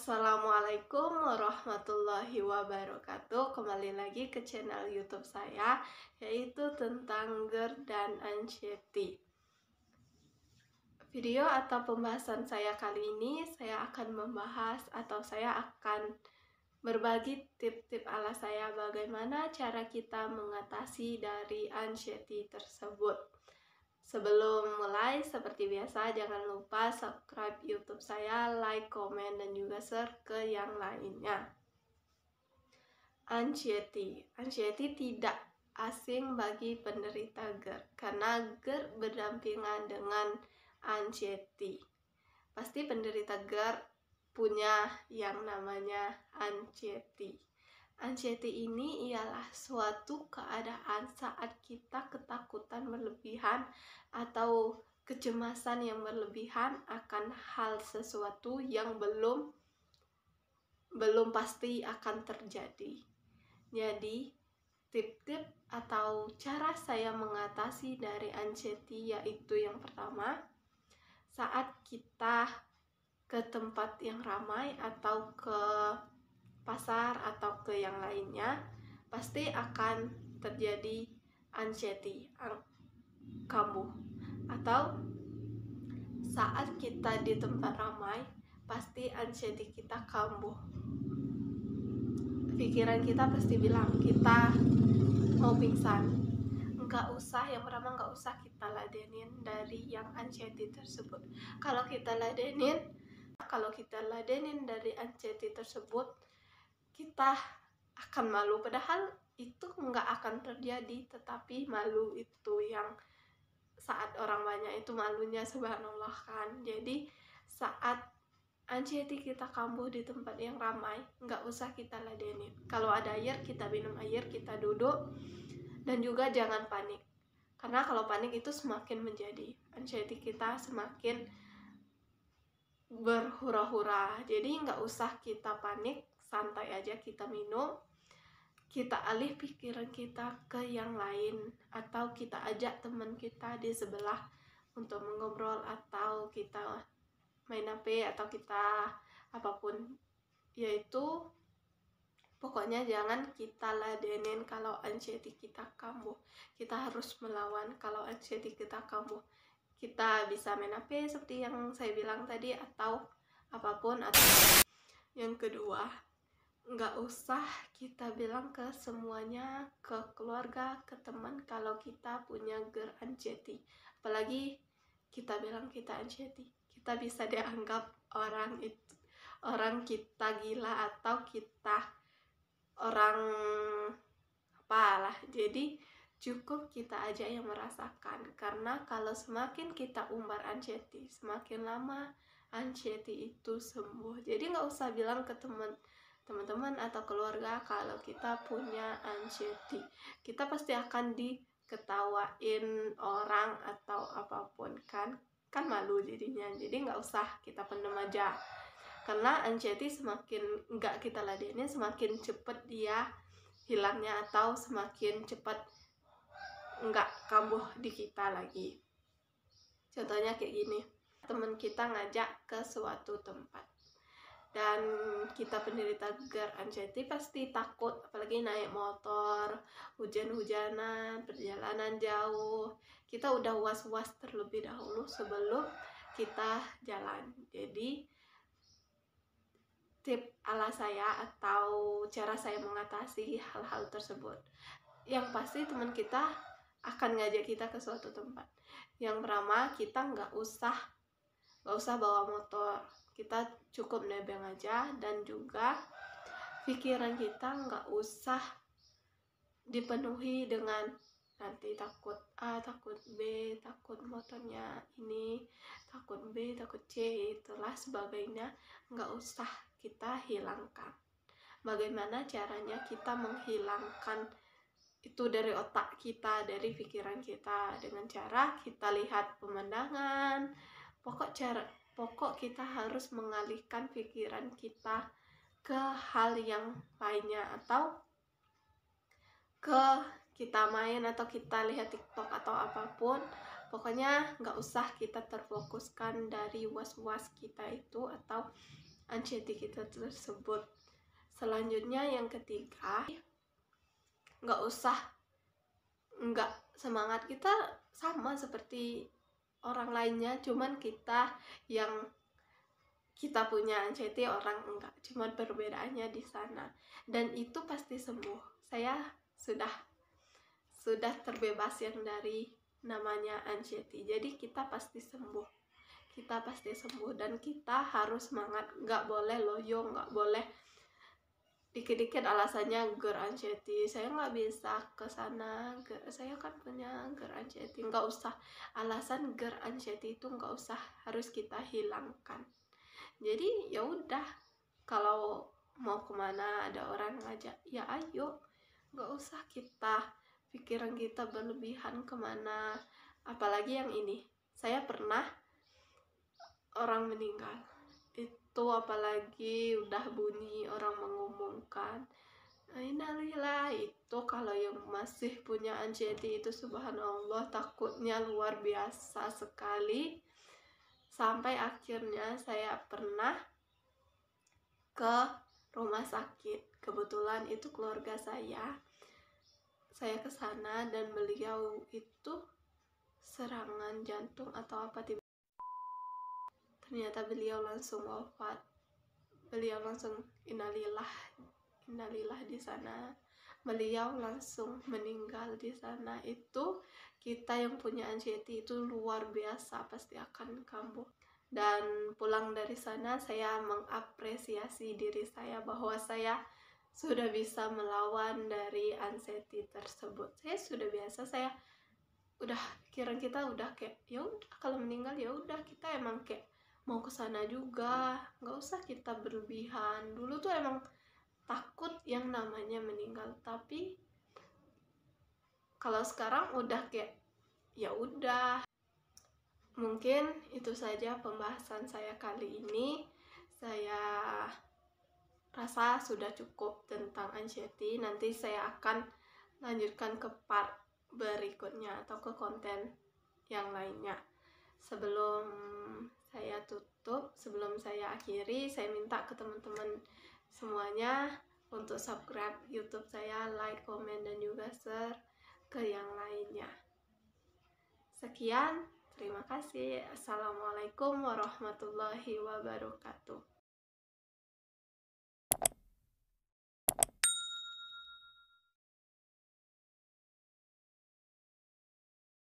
Assalamualaikum warahmatullahi wabarakatuh. Kembali lagi ke channel YouTube saya, yaitu tentang GER dan anxiety. Video atau pembahasan saya kali ini, saya akan membahas atau saya akan berbagi tip-tip ala saya bagaimana cara kita mengatasi dari anxiety tersebut. Sebelum mulai, seperti biasa, jangan lupa subscribe YouTube saya, like, komen, dan juga share ke yang lainnya. Anxiety tidak asing bagi penderita GER, karena GER berdampingan dengan anxiety. Pasti penderita GER punya yang namanya anxiety. Anxiety ini ialah suatu keadaan saat kita ketakutan berlebihan atau kecemasan yang berlebihan akan hal sesuatu yang belum pasti akan terjadi. Jadi, tip-tip atau cara saya mengatasi dari anxiety yaitu yang pertama, saat kita ke tempat yang ramai atau ke pasar atau ke yang lainnya, pasti akan terjadi anxiety, kambuh. Atau saat kita di tempat ramai, pasti anxiety kita kambuh. Pikiran kita pasti bilang kita mau pingsan. Yang pertama nggak usah kita ladenin dari yang anxiety tersebut. Kalau kita ladenin dari anxiety tersebut, kita akan malu, padahal itu nggak akan terjadi, tetapi malu itu yang saat orang banyak itu malunya subhanallah kan. Jadi saat anxiety kita kambuh di tempat yang ramai, nggak usah kita ladenin. Kalau ada air, kita minum air, kita duduk, dan juga jangan panik, karena kalau panik itu semakin menjadi anxiety kita semakin berhura-hura. Jadi nggak usah kita panik, santai aja, kita minum, kita alih pikiran kita ke yang lain, atau kita ajak teman kita di sebelah untuk mengobrol, atau kita main HP, atau kita apapun, yaitu pokoknya jangan kita ladenin kalau anxiety kita kambuh. Kita harus melawan kalau anxiety kita kambuh. Kita bisa main HP seperti yang saya bilang tadi, atau apapun. Atau yang kedua, nggak usah kita bilang ke semuanya, ke keluarga, ke teman, kalau kita punya GER anxiety. Apalagi kita bilang kita anxiety, kita bisa dianggap orang kita gila, atau kita orang apalah. Jadi cukup kita aja yang merasakan, karena kalau semakin kita umbar anxiety, semakin lama anxiety itu sembuh. Jadi nggak usah bilang ke teman-teman atau keluarga kalau kita punya anxiety. Kita pasti akan diketawain orang atau apapun kan malu jadinya. Jadi nggak usah, kita pendem aja, karena anxiety semakin nggak kita ladenin, semakin cepet dia hilangnya, atau semakin cepat nggak kambuh di kita lagi. Contohnya kayak gini, teman kita ngajak ke suatu tempat, dan kita penderita GER anxiety pasti takut, apalagi naik motor, hujan-hujanan, perjalanan jauh. Kita udah was-was terlebih dahulu sebelum kita jalan. Jadi tip ala saya atau cara saya mengatasi hal-hal tersebut, yang pasti teman kita akan ngajak kita ke suatu tempat. Yang pertama, kita nggak usah bawa motor, kita cukup nebeng aja, dan juga pikiran kita nggak usah dipenuhi dengan nanti takut A, takut B, takut motornya ini, takut B, takut C, itulah sebagainya. Nggak usah kita hilangkan. Bagaimana caranya kita menghilangkan itu dari otak kita, dari pikiran kita? Dengan cara kita lihat pemandangan. Pokok kita harus mengalihkan pikiran kita ke hal yang lainnya, atau ke kita main, atau kita lihat TikTok atau apapun. Pokoknya nggak usah kita terfokuskan dari was-was kita itu, atau anxiety kita tersebut. Selanjutnya yang ketiga, nggak semangat kita sama seperti orang lainnya, cuman kita yang kita punya anxiety, orang enggak, cuman perbedaannya di sana, dan itu pasti sembuh. Saya sudah terbebas yang dari namanya anxiety, jadi kita pasti sembuh, dan kita harus semangat, nggak boleh loyo, nggak boleh dikit-dikit alasannya GERD anxiety, saya nggak bisa ke sana, saya kan punya GERD anxiety. Nggak usah, alasan GERD anxiety itu nggak usah, harus kita hilangkan. Jadi ya udah, kalau mau kemana ada orang ngajak, ya ayo, nggak usah kita pikiran kita berlebihan kemana. Apalagi yang ini, saya pernah orang meninggal itu, apalagi udah bunyi orang mengumumkan innalillah, itu kalau yang masih punya anxiety itu subhanallah takutnya luar biasa sekali. Sampai akhirnya saya pernah ke rumah sakit, kebetulan itu keluarga saya ke sana, dan beliau itu serangan jantung atau apa, ternyata beliau langsung wafat, beliau langsung innalillah di sana, beliau langsung meninggal di sana. Itu kita yang punya anxiety itu luar biasa pasti akan kambuh. Dan pulang dari sana saya mengapresiasi diri saya bahwa saya sudah bisa melawan dari anxiety tersebut. Saya sudah biasa, saya udah pikiran kita udah kayak ya udah, kalau meninggal ya udah, kita emang kayak mau ke sana juga, nggak usah kita berlebihan. Dulu tuh emang takut yang namanya meninggal, tapi kalau sekarang udah kayak ya udah. Mungkin itu saja pembahasan saya kali ini. Saya rasa sudah cukup tentang anxiety. Nanti saya akan lanjutkan ke part berikutnya atau ke konten yang lainnya. Sebelum saya tutup, sebelum saya akhiri, saya minta ke teman-teman semuanya untuk subscribe YouTube saya, like, komen, dan juga share ke yang lainnya. Sekian, terima kasih. Assalamualaikum warahmatullahi wabarakatuh.